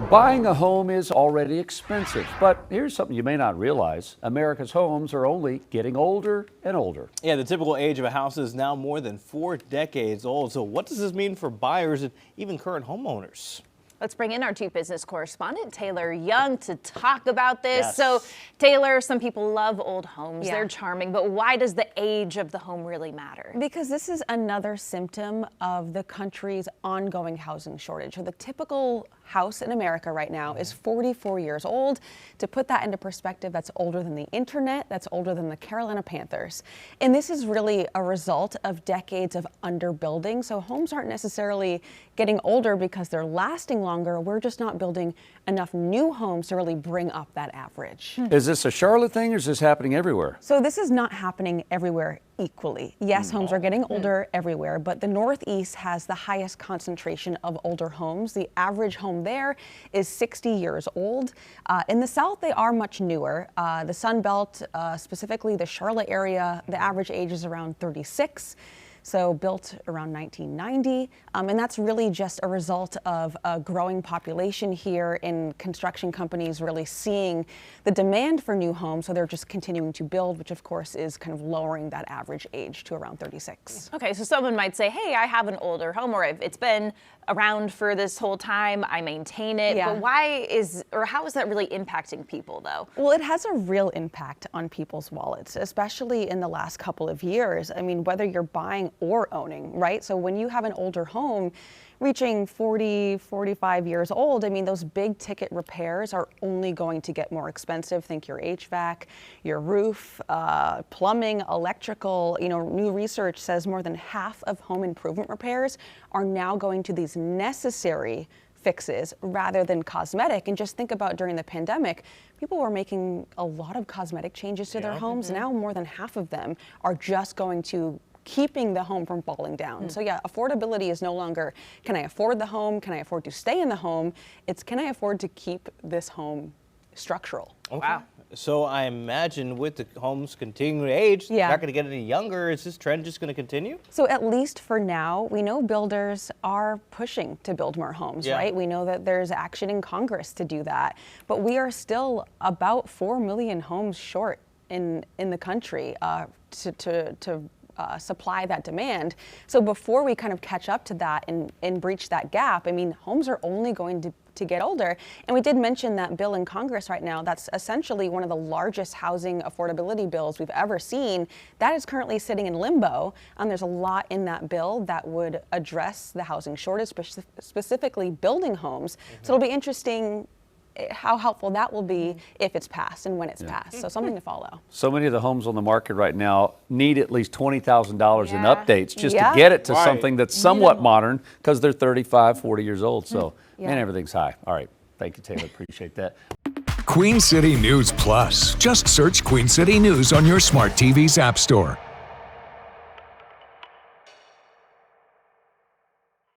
Buying a home is already expensive, but here's something you may not realize. America's homes are only getting older and older. Yeah, the typical age of a house is now more than 4 decades old. So what does this mean for buyers and even current homeowners? Let's bring in our chief business correspondent, Taylor Young, to talk about this. Yes. So, Taylor, some people love old homes. Yeah. They're charming, but why does the age of the home really matter? Because this is another symptom of the country's ongoing housing shortage. So the typical house in America right now is 44 years old. To put that into perspective, that's older than the internet, that's older than the Carolina Panthers. And this is really a result of decades of underbuilding. So homes aren't necessarily getting older because they're lasting longer. We're just not building enough new homes to really bring up that average. Is this a Charlotte thing or is this happening everywhere? So this is not happening everywhere equally. Yes, homes are getting older everywhere, but the Northeast has the highest concentration of older homes. The average home there is 60 years old. In the South, they are much newer. The Sun Belt, specifically the Charlotte area, the average age is around 36. So built around 1990, and that's really just a result of a growing population here and construction companies really seeing the demand for new homes, so they're just continuing to build, which of course is kind of lowering that average age to around 36. Okay, so someone might say, hey, I have an older home, or it's been around for this whole time, I maintain it, Yeah. but how is that really impacting people though? Well, it has a real impact on people's wallets, especially in the last couple of years. I mean, whether you're buying or owning, right? So when you have an older home reaching 40, 45 years old, I mean, those big ticket repairs are only going to get more expensive. Think your HVAC, your roof, plumbing, electrical. You know, new research says more than half of home improvement repairs are now going to these necessary fixes rather than cosmetic. And just think about during the pandemic, people were making a lot of cosmetic changes to their homes. Now more than half of them are just going to keeping the home from falling down. So yeah, affordability is no longer, can I afford the home? Can I afford to stay in the home? It's, can I afford to keep this home structural? Okay. Wow. So I imagine with the homes continuing to age, Yeah. they're not going to get any younger. Is this trend just going to continue? So at least for now, we know builders are pushing to build more homes, right? We know that there's action in Congress to do that, but we are still about 4 million homes short in the country to supply that demand. So before we kind of catch up to that and breach that gap, I mean, homes are only going to get older. And we did mention that bill in Congress right now. That's essentially one of the largest housing affordability bills we've ever seen. That is currently sitting in limbo. There's a lot in that bill that would address the housing shortage, specifically building homes. So it'll be interesting how helpful that will be if it's passed and when it's passed. So something to follow. So many of the homes on the market right now need at least $20,000 in Yeah. updates just to get it to something that's somewhat modern because they're 35, 40 years old. So, man, everything's high. All right. Thank you, Taylor. Appreciate that. Queen City News Plus. Just search Queen City News on your smart TV's app store.